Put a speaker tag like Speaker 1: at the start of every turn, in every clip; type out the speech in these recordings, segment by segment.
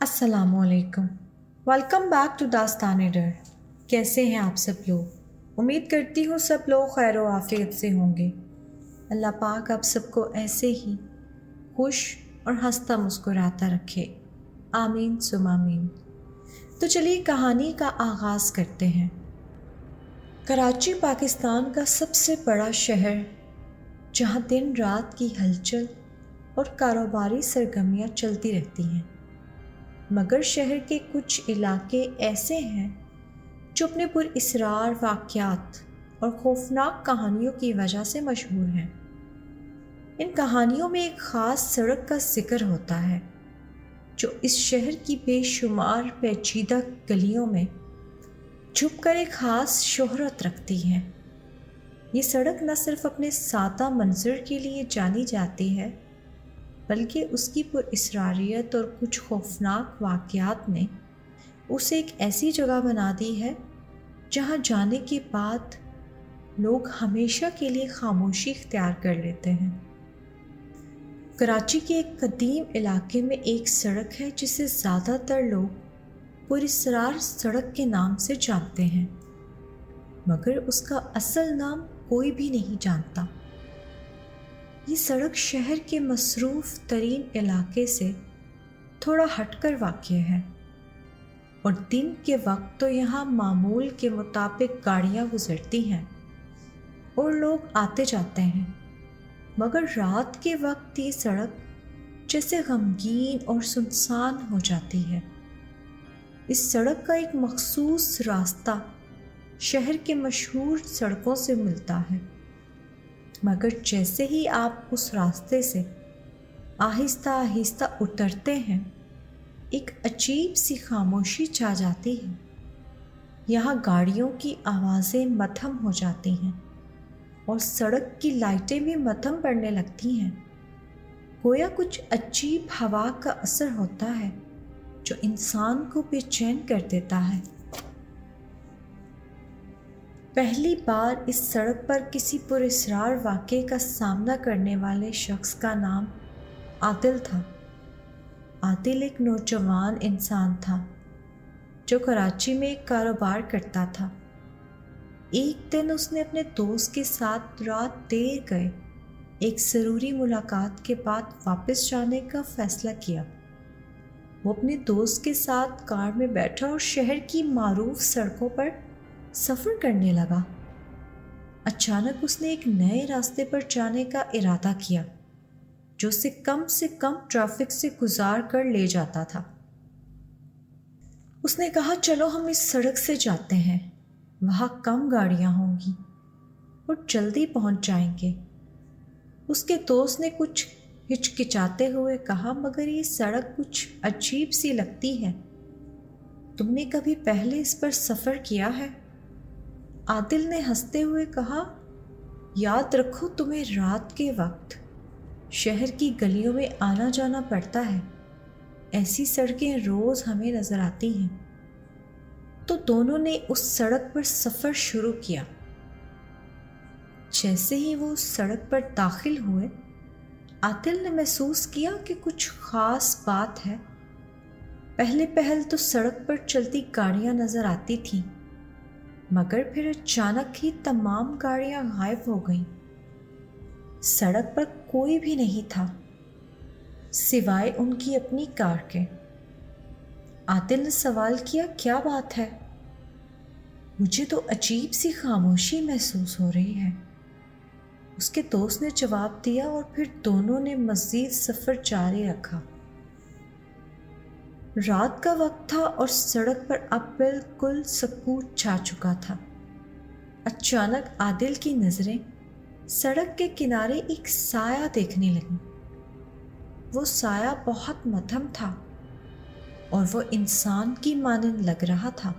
Speaker 1: السلام علیکم۔ Welcome back to داستان ڈر۔ کیسے ہیں آپ سب لوگ؟ امید کرتی ہوں سب لوگ خیر و عافیت سے ہوں گے۔ اللہ پاک آپ سب کو ایسے ہی خوش اور ہنستا مسکراتا رکھے، آمین ثم آمین۔ تو چلیے کہانی کا آغاز کرتے ہیں۔ کراچی پاکستان کا سب سے بڑا شہر، جہاں دن رات کی ہلچل اور کاروباری سرگرمیاں چلتی رہتی ہیں، مگر شہر کے کچھ علاقے ایسے ہیں جو اپنے پراسرار واقعات اور خوفناک کہانیوں کی وجہ سے مشہور ہیں۔ ان کہانیوں میں ایک خاص سڑک کا ذکر ہوتا ہے جو اس شہر کی بے شمار پیچیدہ گلیوں میں چھپ کر ایک خاص شہرت رکھتی ہے۔ یہ سڑک نہ صرف اپنے سادہ منظر کے لیے جانی جاتی ہے، بلکہ اس کی پراسراریت اور کچھ خوفناک واقعات نے اسے ایک ایسی جگہ بنا دی ہے جہاں جانے کے بعد لوگ ہمیشہ کے لیے خاموشی اختیار کر لیتے ہیں۔ کراچی کے ایک قدیم علاقے میں ایک سڑک ہے جسے زیادہ تر لوگ پراسرار سڑک کے نام سے جانتے ہیں، مگر اس کا اصل نام کوئی بھی نہیں جانتا۔ یہ سڑک شہر کے مصروف ترین علاقے سے تھوڑا ہٹ کر واقع ہے، اور دن کے وقت تو یہاں معمول کے مطابق گاڑیاں گزرتی ہیں اور لوگ آتے جاتے ہیں، مگر رات کے وقت یہ سڑک جیسے غمگین اور سنسان ہو جاتی ہے۔ اس سڑک کا ایک مخصوص راستہ شہر کے مشہور سڑکوں سے ملتا ہے، مگر جیسے ہی آپ اس راستے سے آہستہ آہستہ اترتے ہیں، ایک عجیب سی خاموشی چھا جاتی ہے۔ یہاں گاڑیوں کی آوازیں مدھم ہو جاتی ہیں اور سڑک کی لائٹیں بھی مدھم پڑنے لگتی ہیں، گویا کچھ عجیب ہوا کا اثر ہوتا ہے جو انسان کو بے چین کر دیتا ہے۔ پہلی بار اس سڑک پر کسی پراسرار واقعے کا سامنا کرنے والے شخص کا نام عادل تھا۔ عادل ایک نوجوان انسان تھا جو کراچی میں ایک کاروبار کرتا تھا۔ ایک دن اس نے اپنے دوست کے ساتھ رات دیر گئے ایک ضروری ملاقات کے بعد واپس جانے کا فیصلہ کیا۔ وہ اپنے دوست کے ساتھ کار میں بیٹھا اور شہر کی معروف سڑکوں پر سفر کرنے لگا۔ اچانک اس نے ایک نئے راستے پر جانے کا ارادہ کیا جو اسے کم ٹریفک سے گزار کر لے جاتا تھا۔ اس نے کہا، چلو ہم اس سڑک سے جاتے ہیں، وہاں کم گاڑیاں ہوں گی اور جلدی پہنچ جائیں گے۔ اس کے دوست نے کچھ ہچکچاتے ہوئے کہا، مگر یہ سڑک کچھ عجیب سی لگتی ہے، تم نے کبھی پہلے اس پر سفر کیا ہے؟ عادل نے ہنستے ہوئے کہا، یاد رکھو تمہیں رات کے وقت شہر کی گلیوں میں آنا جانا پڑتا ہے، ایسی سڑکیں روز ہمیں نظر آتی ہیں۔ تو دونوں نے اس سڑک پر سفر شروع کیا۔ جیسے ہی وہ اس سڑک پر داخل ہوئے، عادل نے محسوس کیا کہ کچھ خاص بات ہے۔ پہل تو سڑک پر چلتی گاڑیاں نظر آتی تھیں، مگر پھر اچانک ہی تمام گاڑیاں غائب ہو گئیں۔ سڑک پر کوئی بھی نہیں تھا سوائے ان کی اپنی کار کے۔ عادل نے سوال کیا، کیا بات ہے؟ مجھے تو عجیب سی خاموشی محسوس ہو رہی ہے، اس کے دوست نے جواب دیا، اور پھر دونوں نے مزید سفر جاری رکھا۔ رات کا وقت تھا اور سڑک پر اب بالکل سکوت چھا چکا تھا۔ اچانک عادل کی نظریں سڑک کے کنارے ایک سایہ دیکھنے لگیں۔ وہ سایہ بہت مدھم تھا اور وہ انسان کی مانند لگ رہا تھا،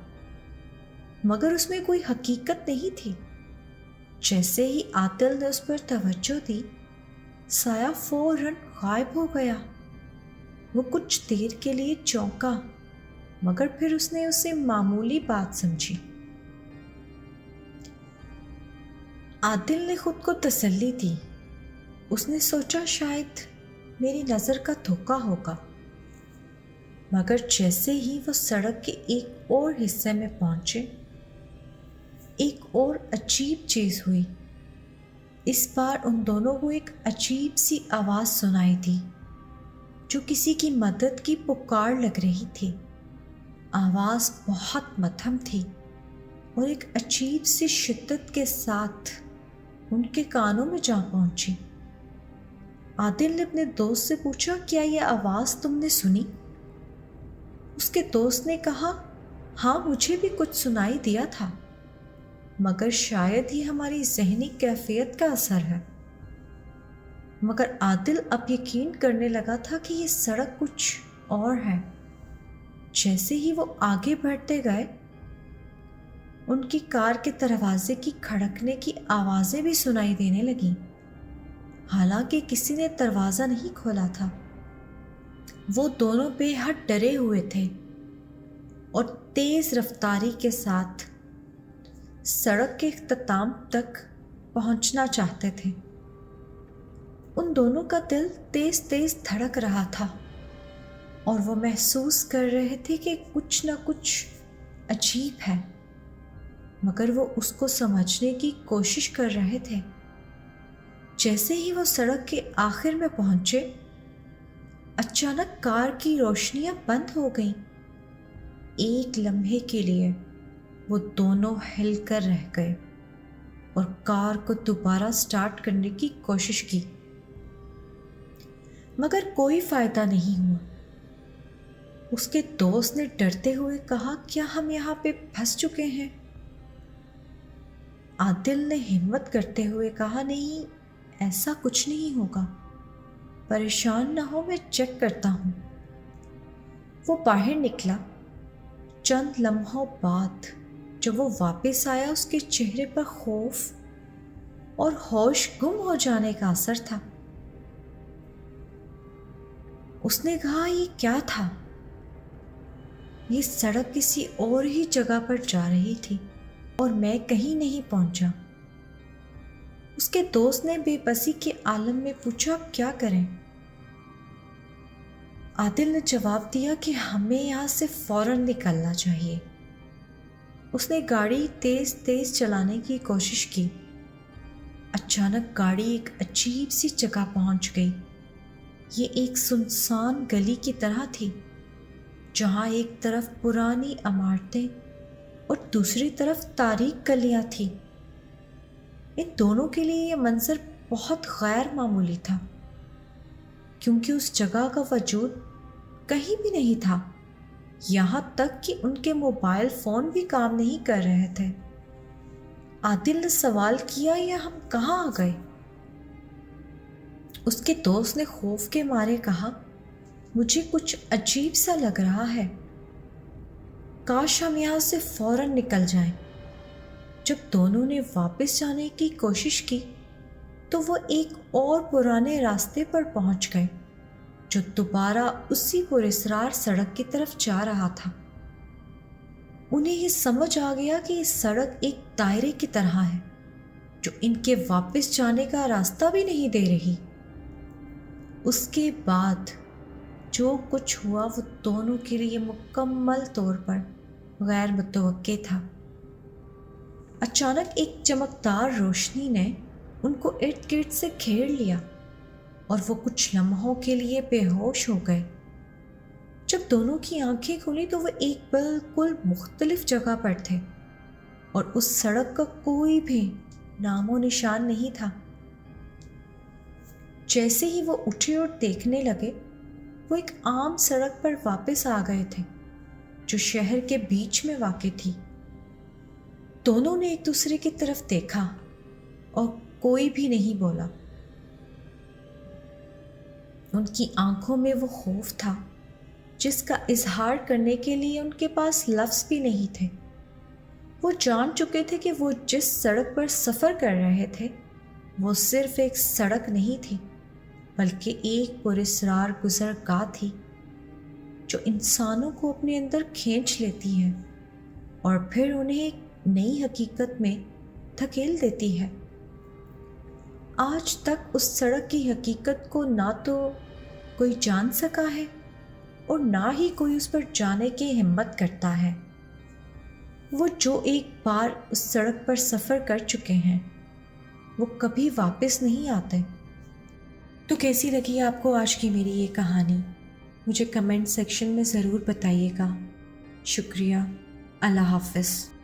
Speaker 1: مگر اس میں کوئی حقیقت نہیں تھی۔ جیسے ہی عادل نے اس پر توجہ دی، سایہ فوراً غائب ہو گیا۔ وہ کچھ دیر کے لیے چونکا، مگر پھر اس نے اسے معمولی بات سمجھی۔ عادل نے خود کو تسلی دی۔ اس نے سوچا، شاید میری نظر کا دھوکہ ہوگا۔ مگر جیسے ہی وہ سڑک کے ایک اور حصے میں پہنچے، ایک اور عجیب چیز ہوئی۔ اس بار ان دونوں کو ایک عجیب سی آواز سنائی دی جو کسی کی مدد کی پکار لگ رہی تھی۔ آواز بہت مدھم تھی اور ایک عجیب سی شدت کے ساتھ ان کے کانوں میں جا پہنچی۔ عادل نے اپنے دوست سے پوچھا، کیا یہ آواز تم نے سنی؟ اس کے دوست نے کہا، ہاں مجھے بھی کچھ سنائی دیا تھا، مگر شاید ہی ہماری ذہنی کیفیت کا اثر ہے۔ مگر عادل اب یقین کرنے لگا تھا کہ یہ سڑک کچھ اور ہے۔ جیسے ہی وہ آگے بڑھتے گئے، ان کی کار کے دروازے کی کھڑکنے کی آوازیں بھی سنائی دینے لگیں، حالانکہ کسی نے دروازہ نہیں کھولا تھا۔ وہ دونوں بے حد ڈرے ہوئے تھے اور تیز رفتاری کے ساتھ سڑک کے اختتام تک پہنچنا چاہتے تھے۔ ان دونوں کا دل تیز تیز دھڑک رہا تھا اور وہ محسوس کر رہے تھے کہ کچھ نہ کچھ عجیب ہے، مگر وہ اس کو سمجھنے کی کوشش کر رہے تھے۔ جیسے ہی وہ سڑک کے آخر میں پہنچے، اچانک کار کی روشنیاں بند ہو گئیں۔ ایک لمحے کے لیے وہ دونوں ہل کر رہ گئے اور کار کو دوبارہ سٹارٹ کرنے کی کوشش کی، مگر کوئی فائدہ نہیں ہوا۔ اس کے دوست نے ڈرتے ہوئے کہا، کیا ہم یہاں پہ پھنس چکے ہیں؟ عادل نے ہمت کرتے ہوئے کہا، نہیں، ایسا کچھ نہیں ہوگا، پریشان نہ ہو، میں چیک کرتا ہوں۔ وہ باہر نکلا۔ چند لمحوں بعد جب وہ واپس آیا، اس کے چہرے پر خوف اور ہوش گم ہو جانے کا اثر تھا۔ اس نے کہا، یہ کیا تھا؟ یہ سڑک کسی اور ہی جگہ پر جا رہی تھی اور میں کہیں نہیں پہنچا۔ اس کے دوست نے بے بسی کے عالم میں پوچھا، اب کیا کریں؟ عادل نے جواب دیا کہ ہمیں یہاں سے فوراً نکلنا چاہیے۔ اس نے گاڑی تیز تیز چلانے کی کوشش کی۔ اچانک گاڑی ایک عجیب سی جگہ پہنچ گئی۔ یہ ایک سنسان گلی کی طرح تھی، جہاں ایک طرف پرانی عمارتیں اور دوسری طرف تاریک گلیاں تھیں۔ ان دونوں کے لیے یہ منظر بہت غیر معمولی تھا، کیونکہ اس جگہ کا وجود کہیں بھی نہیں تھا، یہاں تک کہ ان کے موبائل فون بھی کام نہیں کر رہے تھے۔ عادل نے سوال کیا، یہ ہم کہاں آ گئے؟ اس کے دوست نے خوف کے مارے کہا، مجھے کچھ عجیب سا لگ رہا ہے، کاش ہم یہاں سے فوراً نکل جائیں۔ جب دونوں نے واپس جانے کی کوشش کی تو وہ ایک اور پرانے راستے پر پہنچ گئے جو دوبارہ اسی پراسرار سڑک کی طرف جا رہا تھا۔ انہیں یہ سمجھ آ گیا کہ یہ سڑک ایک دائرے کی طرح ہے جو ان کے واپس جانے کا راستہ بھی نہیں دے رہی۔ اس کے بعد جو کچھ ہوا وہ دونوں کے لیے مکمل طور پر غیر متوقع تھا۔ اچانک ایک چمکدار روشنی نے ان کو ارد گرد سے گھیر لیا اور وہ کچھ لمحوں کے لیے بے ہوش ہو گئے۔ جب دونوں کی آنکھیں کھلی تو وہ ایک بالکل مختلف جگہ پر تھے اور اس سڑک کا کوئی بھی نام و نشان نہیں تھا۔ جیسے ہی وہ اٹھے اور دیکھنے لگے، وہ ایک عام سڑک پر واپس آ گئے تھے جو شہر کے بیچ میں واقع تھی۔ دونوں نے ایک دوسرے کی طرف دیکھا اور کوئی بھی نہیں بولا۔ ان کی آنکھوں میں وہ خوف تھا جس کا اظہار کرنے کے لیے ان کے پاس لفظ بھی نہیں تھے۔ وہ جان چکے تھے کہ وہ جس سڑک پر سفر کر رہے تھے وہ صرف ایک سڑک نہیں تھی، بلکہ ایک پراسرار گزرگاہ تھی جو انسانوں کو اپنے اندر کھینچ لیتی ہے اور پھر انہیں ایک نئی حقیقت میں دھکیل دیتی ہے۔ آج تک اس سڑک کی حقیقت کو نہ تو کوئی جان سکا ہے اور نہ ہی کوئی اس پر جانے کی ہمت کرتا ہے۔ وہ جو ایک بار اس سڑک پر سفر کر چکے ہیں وہ کبھی واپس نہیں آتے۔ تو کیسی لگی آپ کو آج کی میری یہ کہانی؟ مجھے کمنٹ سیکشن میں ضرور بتائیے گا۔ شکریہ۔ اللہ حافظ۔